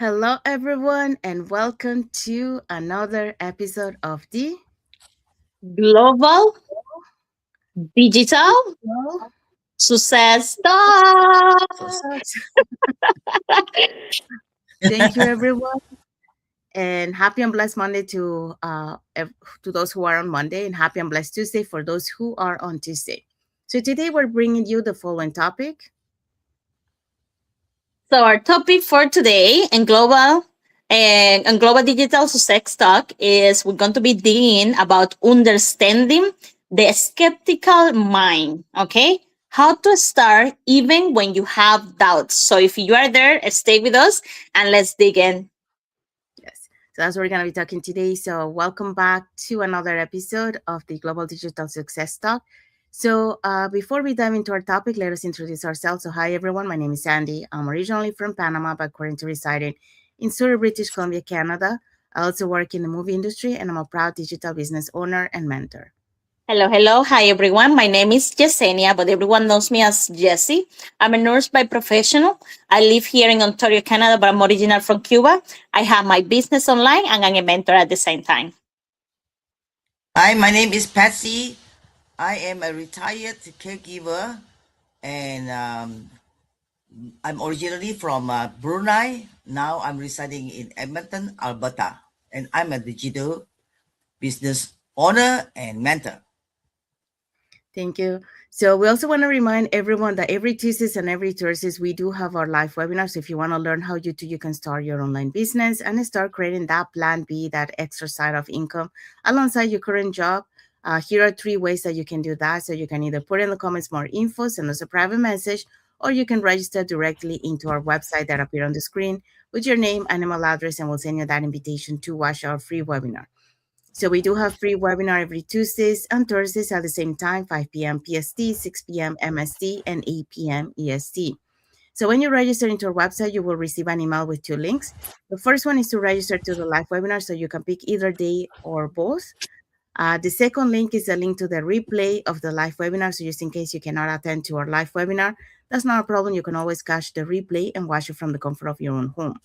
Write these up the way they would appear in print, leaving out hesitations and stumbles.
Hello, everyone, and welcome to another episode of the Global Digital Well, Success Talk. Success. Thank you, everyone, and happy and blessed Monday to those who are on Monday, and happy and blessed Tuesday for those who are on Tuesday. So today we're bringing you the following topic. So our topic for today in global digital success talk is we're going to be digging about understanding the skeptical mind. Okay, how to start even when you have doubts. So if you are there, stay with us and let's dig in. Yes, so that's what we're going to be talking today. So welcome back to another episode of the Global Digital Success Talk. So before we dive into our topic, let us introduce ourselves. So hi everyone, my name is Sandy. I'm originally from Panama, but currently residing in Surrey, British Columbia, Canada. I also work in the movie industry, and I'm a proud digital business owner and mentor. Hello, hello. Hi, everyone. My name is Yesenia, but everyone knows me as Jessie. I'm a nurse by professional. I live here in Ontario, Canada, but I'm original from Cuba. I have my business online and I'm a mentor at the same time. Hi, my name is Patsy. I am a retired caregiver and I'm originally from Brunei. Now I'm residing in Edmonton, Alberta, and I'm a digital business owner and mentor. Thank you. So we also want to remind everyone that every Tuesdays and every Thursdays we do have our live webinars. If you want to learn how you can start your online business and start creating that plan B, that extra side of income alongside your current job. Here are three ways that you can do that. So you can either put in the comments more info, send us a private message, or you can register directly into our website that appear on the screen with your name and email address, and we'll send you that invitation to watch our free webinar. So we do have free webinar every Tuesdays and Thursdays at the same time, 5 p.m. PST, 6 p.m. MST, and 8 p.m. EST. So when you register into our website, you will receive an email with two links. The first one is to register to the live webinar, so you can pick either day or both. The second link is a link to the replay of the live webinar. So just in case you cannot attend to our live webinar, that's not a problem. You can always catch the replay and watch it from the comfort of your own home.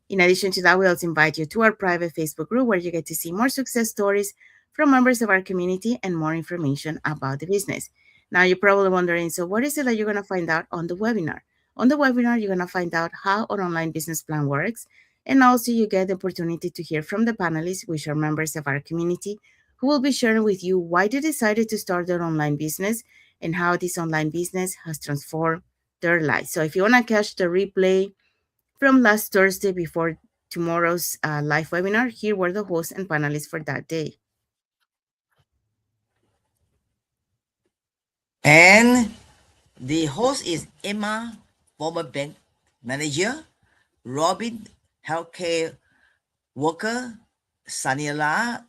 In addition to that, we also invite you to our private Facebook group where you get to see more success stories from members of our community and more information about the business. Now, you're probably wondering, so what is it that you're going to find out on the webinar? On the webinar, you're going to find out how an online business plan works. And also, you get the opportunity to hear from the panelists, which are members of our community, who will be sharing with you why they decided to start their online business and how this online business has transformed their lives. So, if you want to catch the replay, from last Thursday before tomorrow's live webinar, here were the hosts and panelists for that day. And the host is Emma, former bank manager, Robin, healthcare worker, Sanila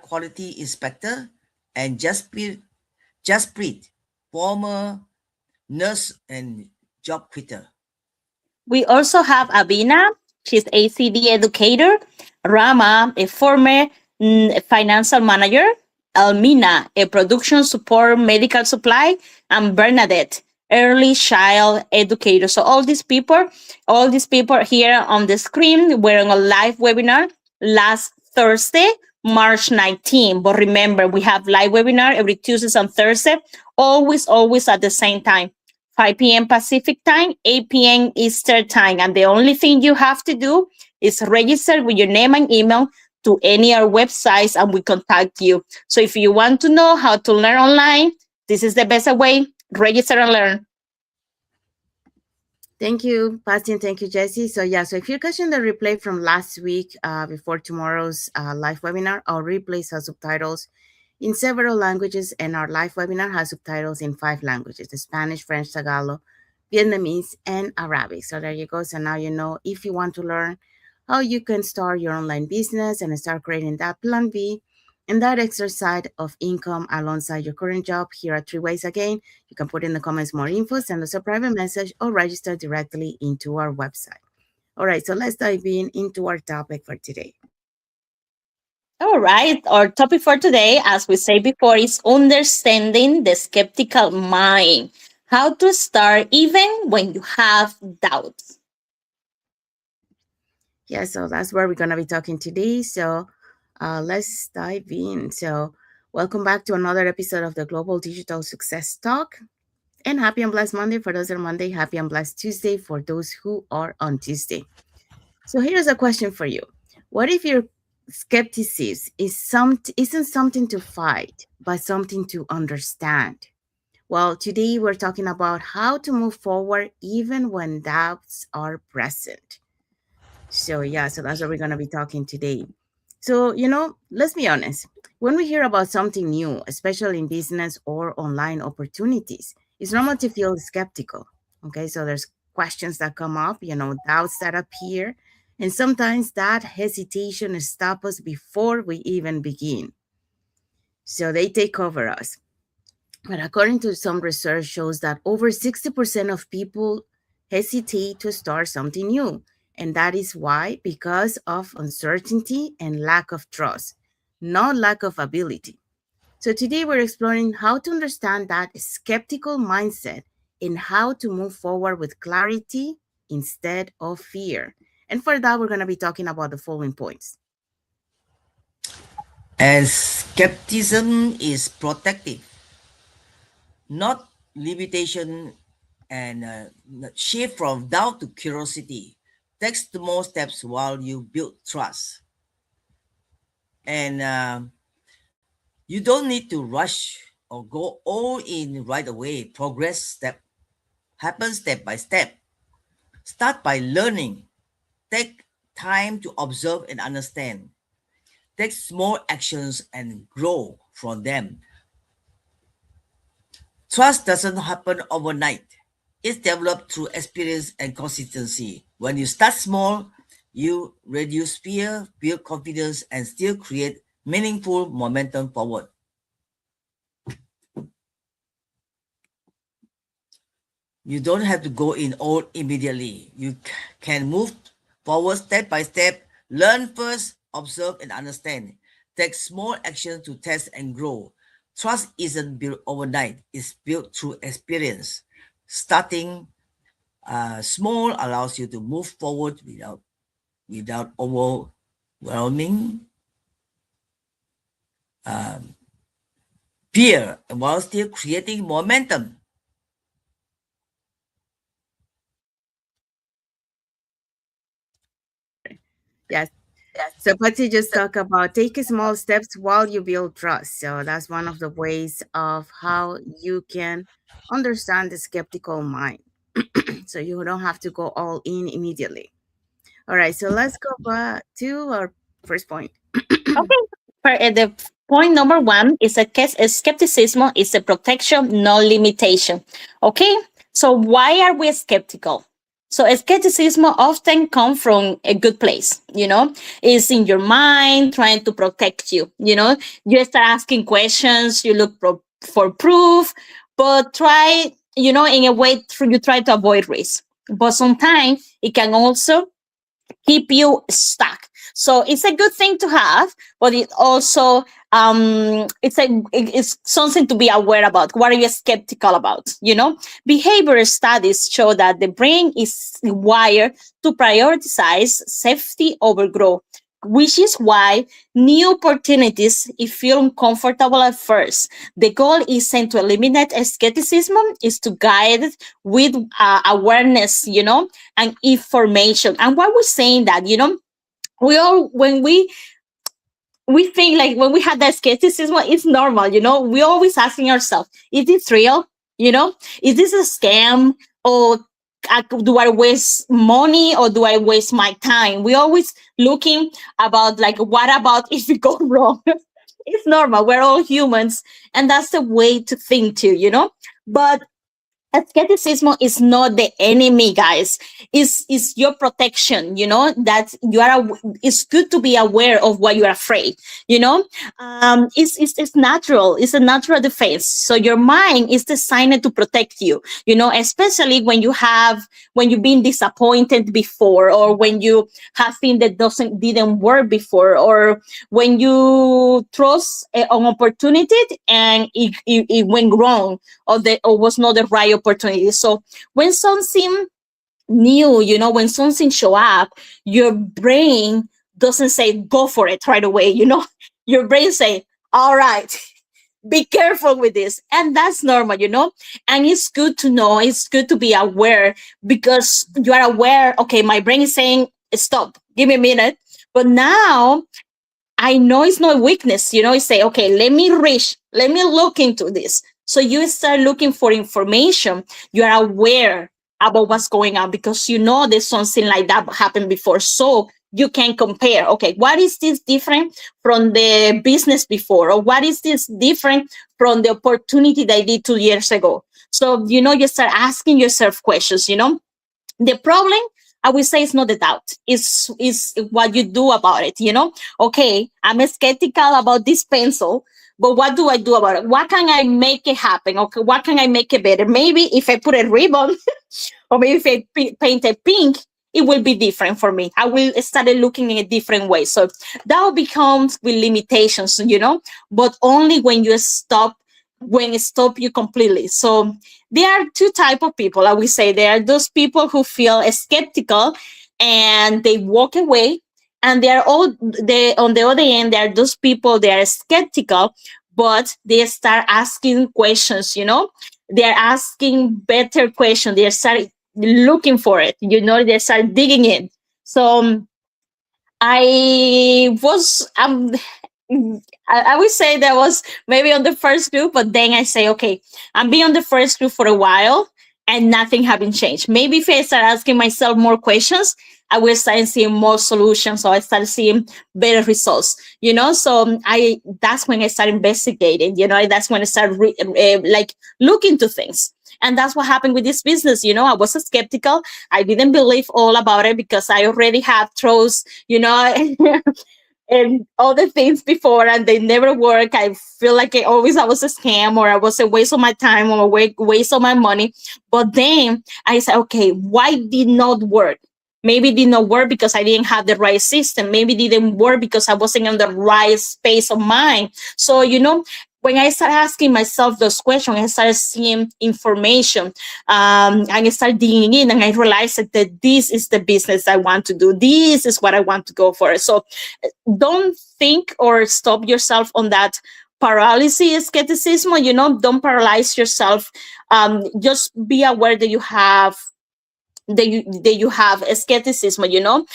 quality inspector, and Jasprit, former nurse and job quitter. We also have Abina, she's ACD educator, Rama, a former financial manager, Almina, a production support medical supply, and Bernadette, early child educator. So all these people here on the screen were on a live webinar last Thursday, March 19. But remember, we have live webinar every Tuesdays and Thursday, always at the same time. 5 p.m. Pacific time, 8 p.m. Eastern time. And the only thing you have to do is register with your name and email to any of our websites and we contact you. So if you want to know how to learn online, this is the best way. Register and learn. Thank you, Patty, and thank you, Jesse. So if you're catching the replay from last week before tomorrow's live webinar, our replays have subtitles in several languages, and our live webinar has subtitles in 5 languages: Spanish, French, Tagalog, Vietnamese, and Arabic. So there you go. So now you know if you want to learn how you can start your online business and start creating that plan B and that extra side of income alongside your current job. Here are 3 ways again. You can put in the comments more info, send us a private message, or register directly into our website. All right, so let's dive into our topic for today. All right. Our topic for today, as we said before, is understanding the skeptical mind. How to start even when you have doubts. Yeah, so that's where we're going to be talking today. So let's dive in. So, welcome back to another episode of the Global Digital Success Talk. And happy and blessed Monday for those that are Monday. Happy and blessed Tuesday for those who are on Tuesday. So, here's a question for you. What if your skepticism isn't something to fight, but something to understand? Well, today we're talking about how to move forward even when doubts are present. So, yeah, so that's what we're going to be talking today. So, let's be honest. When we hear about something new, especially in business or online opportunities, it's normal to feel skeptical. Okay, so there's questions that come up, doubts that appear, and sometimes that hesitation stops us before we even begin. So they take over us. But according to some research shows that over 60% of people hesitate to start something new. And that is why, because of uncertainty and lack of trust, not lack of ability. So today we're exploring how to understand that skeptical mindset and how to move forward with clarity instead of fear. And for that, we're going to be talking about the following points. And skepticism is protective, not limitation, and shift from doubt to curiosity. Take small steps while you build trust. And you don't need to rush or go all in right away. Progress happens step by step. Start by learning. Take time to observe and understand. Take small actions and grow from them. Trust doesn't happen overnight. It's developed through experience and consistency. When you start small, you reduce fear, build confidence, and still create meaningful momentum forward. You don't have to go in all immediately. You can move forward step by step, learn first, observe and understand. Take small actions to test and grow. Trust isn't built overnight, it's built through experience. Starting small allows you to move forward without overwhelming um, fear while still creating momentum. Yes. So Patsy just talked about taking small steps while you build trust. So that's one of the ways of how you can understand the skeptical mind. So you don't have to go all in immediately. All right, so let's go back to our first point. Okay. The point number one is a skepticism is a protection, no limitation. Okay. So why are we skeptical? So skepticism often comes from a good place, it's in your mind trying to protect you, you start asking questions, you look for proof, but try, in a way you try to avoid risk. But sometimes it can also keep you stuck. So it's a good thing to have, but it also it's something to be aware about. What are you skeptical about? Behavior studies show that the brain is wired to prioritize safety over growth, which is why new opportunities if feel uncomfortable at first. The goal isn't to eliminate skepticism, is to guide it with awareness, and information. And why we're saying that, we all when we think like when we had that skepticism, it's normal, we always asking ourselves, is this real? Is this a scam? Or do I waste money or do I waste my time? We always looking about like, what about if it go wrong? It's normal. We're all humans, and that's the way to think too, But skepticism is not the enemy, guys. Is your protection, that you are it's good to be aware of what you're afraid, it's natural. It's a natural defense. So your mind is designed to protect you, especially when you've been disappointed before, or when you have things that didn't work before, or when you trust an opportunity and it went wrong, or was not the right opportunity. So when something new, when something show up, your brain doesn't say go for it right away. Your brain say, all right, be careful with this, and that's normal. And it's good to know, it's good to be aware, because you are aware, okay, my brain is saying stop, give me a minute, but now I know it's not weakness. You say, okay, let me look into this. So you start looking for information. You are aware about what's going on, because there's something like that happened before. So you can compare, okay, what is this different from the business before? Or what is this different from the opportunity that I did 2 years ago? So, you start asking yourself questions. The problem, I would say, is not the doubt. Is what you do about it. Okay, I'm skeptical about this pencil, but what do I do about it? What can I make it happen? Okay, what can I make it better? Maybe if I put a ribbon, or maybe if I paint it pink, it will be different for me. I will start looking in a different way. So that becomes with limitations, but only when you stop, when it stop you completely. So there are two type of people. I would say there are those people who feel skeptical and they walk away, and they on the other end, there are those people, they are skeptical, but they start asking questions. They're asking better questions. They start looking for it. They start digging in. So I was I would say that was maybe on the first group, but then I say, okay, I'm being on the first group for a while and nothing having changed. Maybe if I start asking myself more questions, I will start seeing more solutions, so I start seeing better results. So I that's when I start investigating. That's when I start like look into things. And that's what happened with this business. I was skeptical. I didn't believe all about it because I already have trust, and all the things before, and they never work. I feel like I was a scam, or I was a waste of my time, or a waste of my money. But then I said, okay, why did not work? Maybe it did not work because I didn't have the right system. Maybe it didn't work because I wasn't in the right space of mind. So, when I started asking myself those questions, I started seeing information, and I started digging in, and I realized that this is the business I want to do. This is what I want to go for. So don't think or stop yourself on that paralysis skepticism. Don't paralyze yourself. Just be aware that you have a skepticism.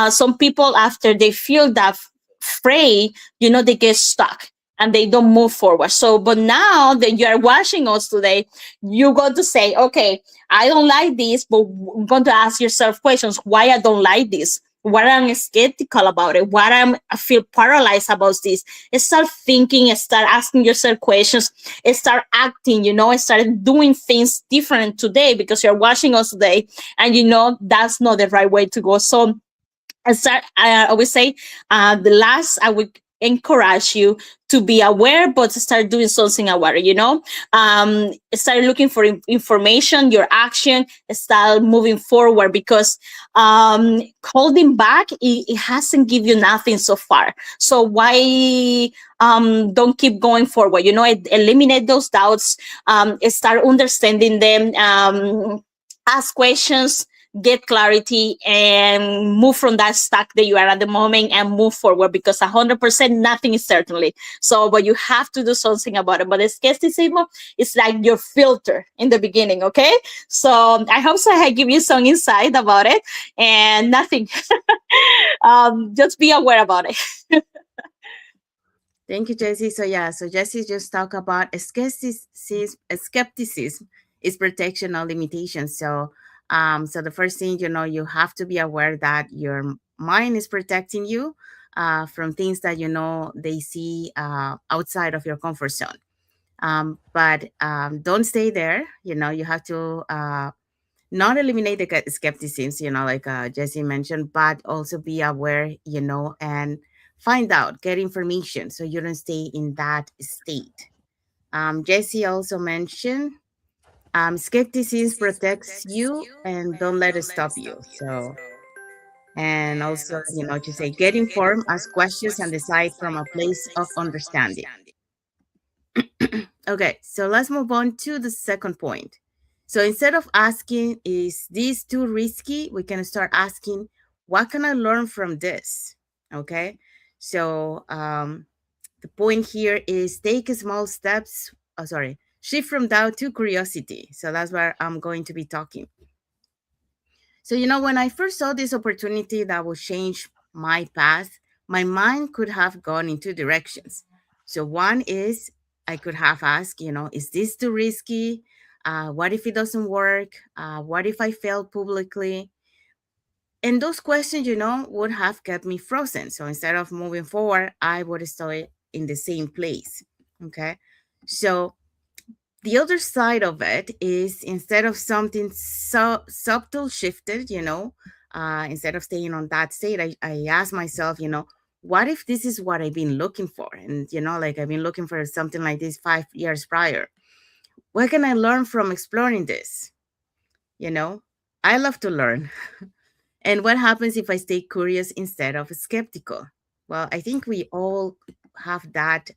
Some people, after they feel that fray, they get stuck and they don't move forward. So but now that you are watching us today, you're going to say, okay, I don't like this, but you're going to ask yourself questions: why I don't like this, what I'm skeptical about it, I feel paralyzed about this. Start thinking, start asking yourself questions, start acting, start doing things different today, because you're watching us today and that's not the right way to go. So I would say, the last, I would encourage you to be aware, but start doing something about it. Start looking for information, your action, start moving forward, because holding back, it hasn't give you nothing so far. So why don't keep going forward? Eliminate those doubts, start understanding them, ask questions, get clarity, and move from that stuck that you are at the moment and move forward, because 100% nothing is certainly. So but you have to do something about it. But the skepticism is like your filter in the beginning. Okay, so I hope so I give you some insight about it, and nothing. Just be aware about it. Thank you, Jessie. So yeah, so Jessie just talked about skepticism is protection or limitation. So the first thing, you have to be aware that your mind is protecting you from things that they see outside of your comfort zone. But don't stay there. You have to not eliminate the skepticism, like Jesse mentioned, but also be aware, and find out, get information so you don't stay in that state. Jesse also mentioned skepticism protects you and don't let it stop you. So, and also, to say, get informed, ask questions, and decide from a place of understanding. Okay, so let's move on to the second point. So instead of asking, is this too risky? We can start asking, what can I learn from this? Okay. So the point here is take small steps. Oh, sorry, shift from doubt to curiosity. So that's where I'm going to be talking. So, when I first saw this opportunity that would change my path, my mind could have gone in two directions. So, one is I could have asked, is this too risky? What if it doesn't work? What if I fail publicly? And those questions, would have kept me frozen. So instead of moving forward, I would stay in the same place. Okay. So the other side of it is instead of something so subtle shifted, instead of staying on that state, I ask myself, what if this is what I've been looking for? And, like I've been looking for something like this 5 years prior. What can I learn from exploring this? You know, I love to learn. And what happens if I stay curious instead of skeptical? Well, I think we all have that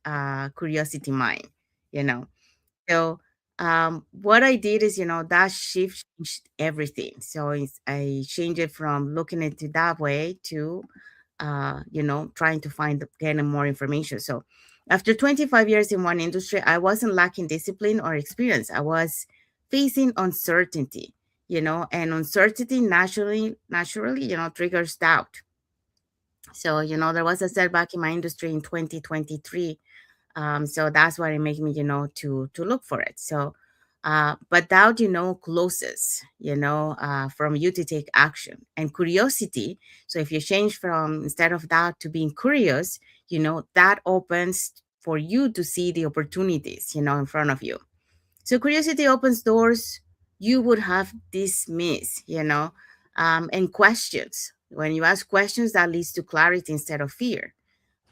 curiosity mind, you know. So what I did is, that shift changed everything. So I changed it from looking at it that way to, trying to find getting more information. So after 25 years in one industry, I wasn't lacking discipline or experience. I was facing uncertainty, and uncertainty naturally, triggers doubt. So, there was a setback in my industry in 2023, so that's what it made me, to look for it. So, but doubt, closes, from you to take action and curiosity. So if you change from instead of doubt to being curious, that opens for you to see the opportunities, in front of you. So curiosity opens doors you would have dismissed, and questions. When you ask questions, that leads to clarity instead of fear,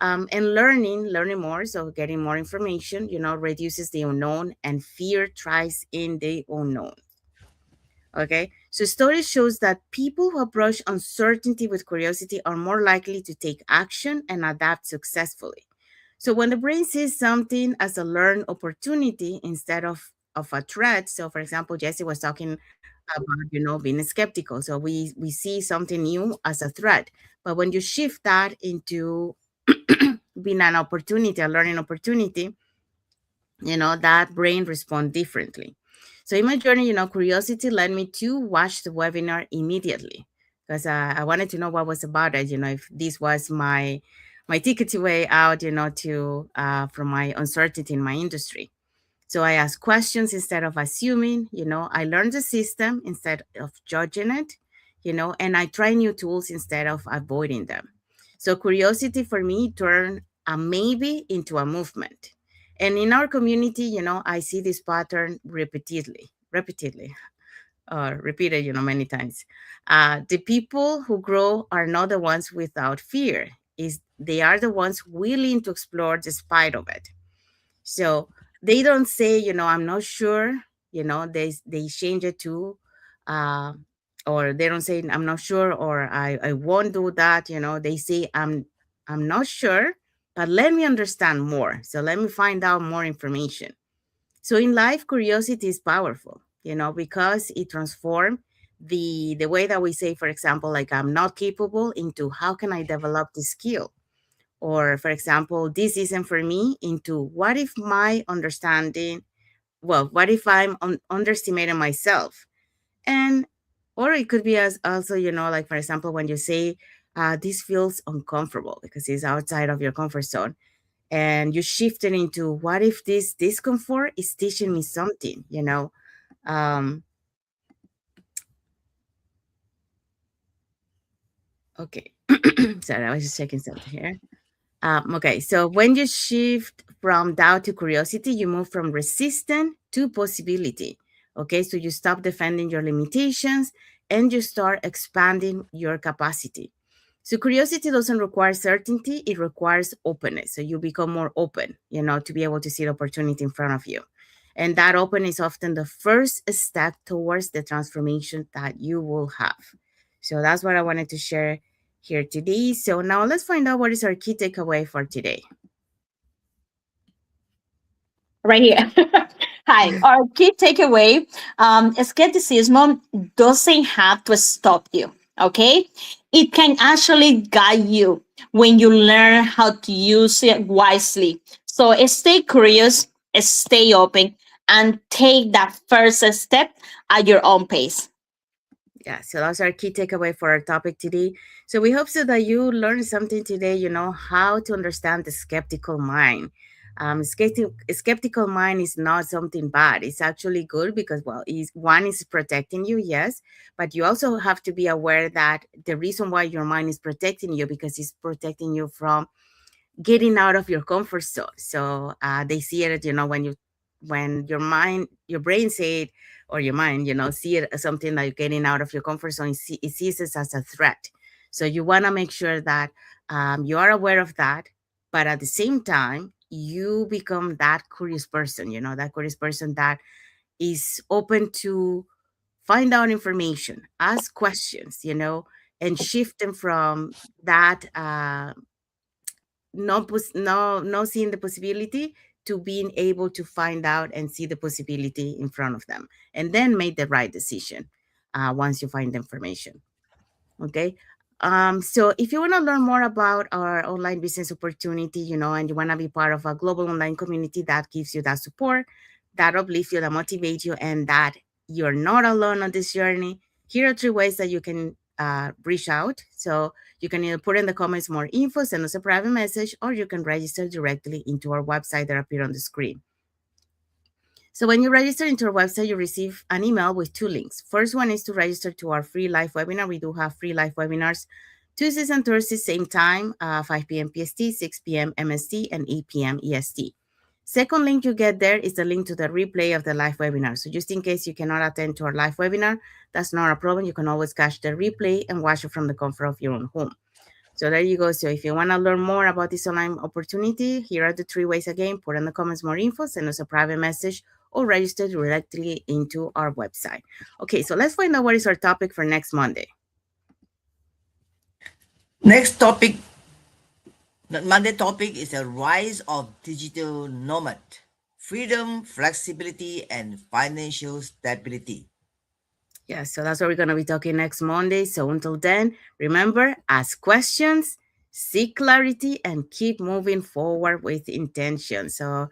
and learning more, so getting more information, reduces the unknown, and fear thrives in the unknown. Okay, so stories shows that people who approach uncertainty with curiosity are more likely to take action and adapt successfully. So when the brain sees something as a learned opportunity instead of a threat, so for example, Jesse was talking about, being skeptical, so we see something new as a threat, but when you shift that into being an opportunity, a learning opportunity, that brain respond differently. So in my journey, curiosity led me to watch the webinar immediately because I wanted to know what was about it, if this was my ticket way out, to from my uncertainty in my industry. So I ask questions instead of assuming, I learn the system instead of judging it, and I try new tools instead of avoiding them. So curiosity for me turned a maybe into a movement. And in our community, I see this pattern repeated, many times. The people who grow are not the ones without fear, is they are the ones willing to explore despite of it. So they don't say, I'm not sure, they change it to, uh, or they don't say, I'm not sure, or I won't do that. They say, I'm not sure, but let me understand more. So let me find out more information. So in life, curiosity is powerful, because it transforms the way that we say, for example, like I'm not capable into how can I develop this skill? Or, for example, this isn't for me into what if my understanding, well, what if I'm underestimating myself? And, or it could be as also, like, for example, when you say, this feels uncomfortable because it's outside of your comfort zone. And you shift it into what if this discomfort is teaching me something, Um, okay. Sorry, I was just checking something here. Okay, so when you shift from doubt to curiosity, you move from resistance to possibility. Okay, so you stop defending your limitations and you start expanding your capacity. So curiosity doesn't require certainty, it requires openness. So you become more open, to be able to see the opportunity in front of you. And that open is often the first step towards the transformation that you will have. So that's what I wanted to share here today. So now let's find out what is our key takeaway for today. Right here. Hi, our key takeaway, skepticism doesn't have to stop you, okay? It can actually guide you when you learn how to use it wisely. So stay curious, stay open, and take that first step at your own pace. Yeah, so that's our key takeaway for our topic today. So we hope so that you learned something today, how to understand the skeptical mind. Skeptical mind is not something bad. It's actually good because, well, one is protecting you, yes, but you also have to be aware that the reason why your mind is protecting you because it's protecting you from getting out of your comfort zone. So they see it, when your brain say it, or your mind, see it as something like getting out of your comfort zone. It sees it as a threat. So you want to make sure that you are aware of that, but at the same time, you become that curious person, that curious person that is open to find out information, ask questions, and shift them from that no seeing the possibility to being able to find out and see the possibility in front of them, and then make the right decision once you find the information. Okay. So if you want to learn more about our online business opportunity, and you want to be part of a global online community that gives you that support, that uplifts you, that motivates you, and that you're not alone on this journey, here are three ways that you can reach out. So you can either put in the comments more info, send us a private message, or you can register directly into our website that appear on the screen. So when you register into our website, you receive an email with two links. First one is to register to our free live webinar. We do have free live webinars Tuesdays and Thursdays, same time, 5 p.m. PST, 6 p.m. MST, and 8 p.m. EST. Second link you get there is the link to the replay of the live webinar. So just in case you cannot attend to our live webinar, that's not a problem. You can always catch the replay and watch it from the comfort of your own home. So there you go. So if you want to learn more about this online opportunity, here are the three ways again. Put in the comments more info, send us a private message, or register directly into our website. Okay, so let's find out what is our topic for next Monday. Next topic, the Monday topic is the rise of digital nomad, freedom, flexibility, and financial stability. Yeah, so that's what we're going to be talking next Monday. So until then, remember, ask questions, seek clarity, and keep moving forward with intention. So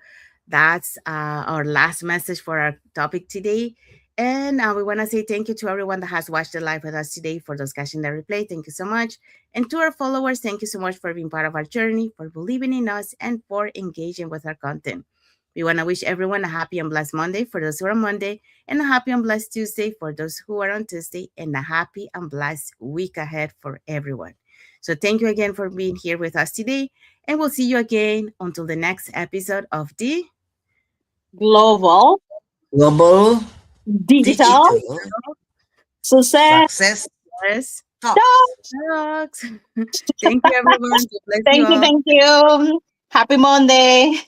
that's our last message for our topic today. And we want to say thank you to everyone that has watched the live with us today. For those catching the replay, thank you so much. And to our followers, thank you so much for being part of our journey, for believing in us, and for engaging with our content. We want to wish everyone a happy and blessed Monday for those who are on Monday, and a happy and blessed Tuesday for those who are on Tuesday, and a happy and blessed week ahead for everyone. So thank you again for being here with us today, and we'll see you again until the next episode of the Global, Global digital, digital success. success Yes talks. Talks. Thank you, everyone. God bless you Thank you, all. thank you. Happy Monday.